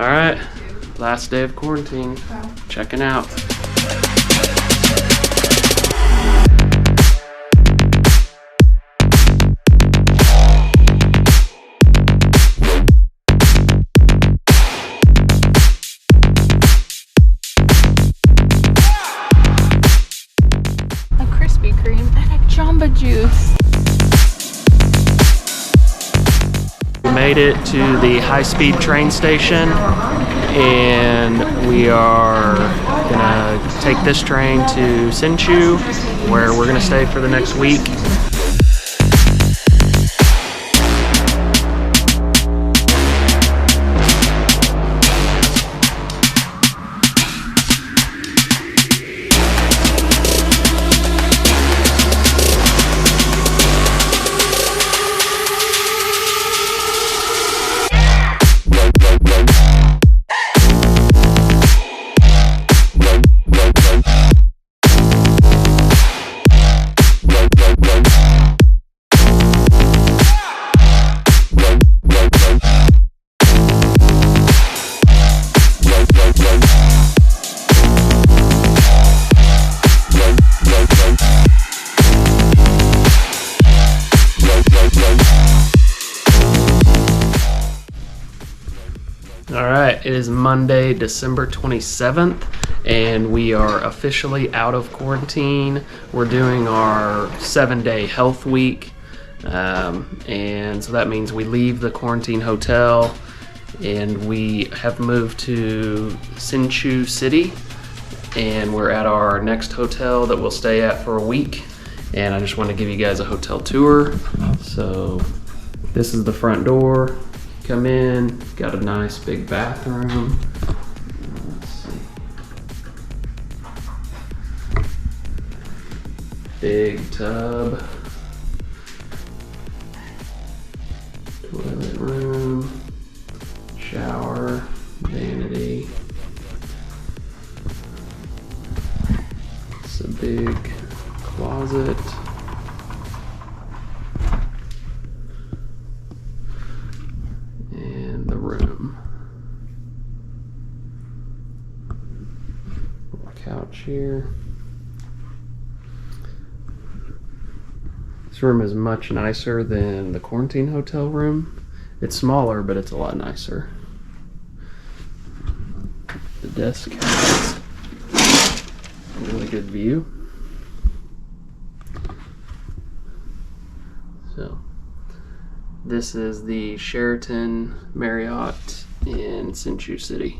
All right, last day of quarantine. Checking out. A Krispy Kreme and a Jamba Juice. We made it to the high-speed train station, and we are gonna take this train to Hsinchu, where we're gonna stay for the next week. All right, it is Monday, December 27th, and we are officially out of quarantine. We're doing our 7-day health week, and so that means we leave the quarantine hotel, and we have moved to Hsinchu City, and we're at our next hotel that we'll stay at for a week. And I just want to give you guys a hotel tour. So this is the front door. Come in, got a nice big bathroom. Let's see. Big tub. Toilet room. Shower. Vanity. It's a big closet. Couch here. This room is much nicer than the quarantine hotel room. It's smaller, but it's a lot nicer. The desk has a really good view. So this is the Sheraton Marriott in Hsinchu City.